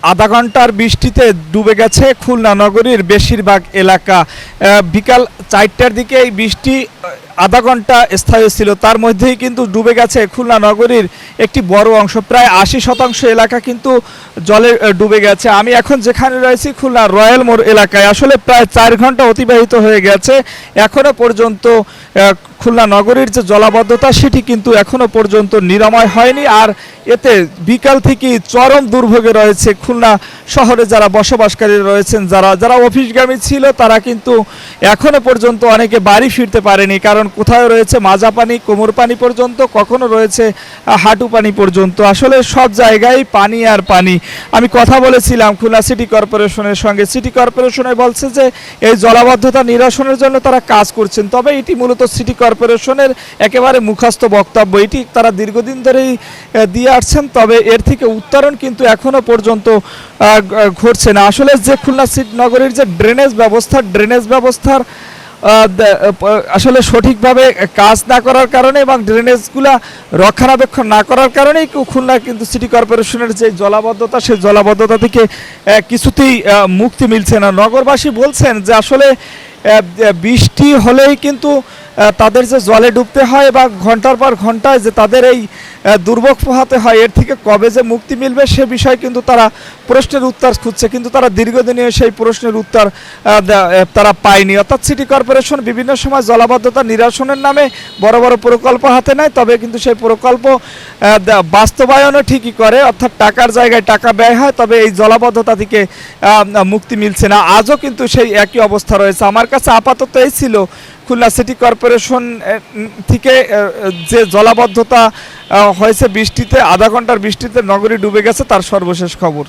আধা ঘন্টার বৃষ্টিতে ডুবে গেছে খুলনা নগরীর বেশিরভাগ এলাকা। বিকাল 4টার দিকে এই বৃষ্টি আধা ঘন্টা স্থায়ী ছিল, তার মধ্যেই কিন্তু ডুবে গেছে খুলনা নগরীর একটি বড় অংশ। প্রায় 80% এলাকা কিন্তু জলে ডুবে গেছে। আমি এখন যেখানে রয়েছি খুলনা রয়্যাল মোড় এলাকায়, আসলে প্রায় 4 ঘন্টা অতিবাহিত হয়ে গেছে। এখনও পর্যন্ত খুলনা নগরীর যে জলাবদ্ধতা সেটি কিন্তু এখনও পর্যন্ত নিরাময় হয়নি। আর এতে বিকাল থেকেই চরম দুর্ভোগে রয়েছে খুলনা শহরে যারা বসবাসকারী রয়েছেন, যারা অফিসগামী ছিল তারা কিন্তু এখনও পর্যন্ত অনেকে বাড়ি ফিরতে পারেনি, কারণ কোথাও রয়েছে মাজা পানি, কোমর পানি পর্যন্ত, কখনো রয়েছে হাঁটু পানি পর্যন্ত। আসলে সব জায়গায় পানি আর পানি। আমি কথা বলেছিলাম খুলনা সিটি কর্পোরেশনের সঙ্গে। সিটি কর্পোরেশনে বলছে যে এই জলাবদ্ধতা নিরসনের জন্য তারা কাজ করছেন, তবে এটি মূলত সিটি কর্পোরেশনের একেবারে মুখস্থ বক্তব্য। এটি তারা দীর্ঘদিন ধরেই দিয়ে আসছেন, তবে এর থেকে উত্তরণ কিন্তু এখনও পর্যন্ত ঘটছে না। আসলে যে খুলনা সিটি নগরীর যে ড্রেনেজ ব্যবস্থার আসলে সঠিকভাবে কাজ না করার কারণে এবং ড্রেনেজগুলা রক্ষণাবেক্ষণ না করার কারণেই খুলনা কিন্তু সিটি কর্পোরেশনের যে জলাবদ্ধতা, সেই জলাবদ্ধতা থেকে কিছুতেই মুক্তি মিলছে না। নগরবাসী বলছেন যে আসলে বৃষ্টি হলেই কিন্তু তাদের যে জলে ডুবতে হয় বা ঘন্টার পর ঘন্টায় যে তাদের এই দুর্ভোগ পোহাতে হয়, এর থেকে কবে যে মুক্তি মিলবে সে বিষয়ে কিন্তু তারা প্রশ্নের উত্তর খুঁজছে, কিন্তু তারা দীর্ঘদিনীয় সেই প্রশ্নের উত্তর তারা পায়নি। অর্থাৎ সিটি কর্পোরেশন বিভিন্ন সময় জলাবদ্ধতা নিরসনের নামে বড় বড় প্রকল্প হাতে নেয়, তবে কিন্তু সেই প্রকল্প বাস্তবায়নও ঠিকই করে, অর্থাৎ টাকার জায়গায় টাকা ব্যয় হয়, তবে এই জলাবদ্ধতা থেকে মুক্তি মিলছে না। আজও কিন্তু সেই একই অবস্থা রয়েছে। আমার কাছে আপাতত এই ছিল খুলনা সিটি কর্পোরেশন থেকে যে জলাবদ্ধতা হয়েছে বৃষ্টিতে, আধা ঘন্টার বৃষ্টিতে নগরী ডুবে গেছে, তার সর্বশেষ খবর।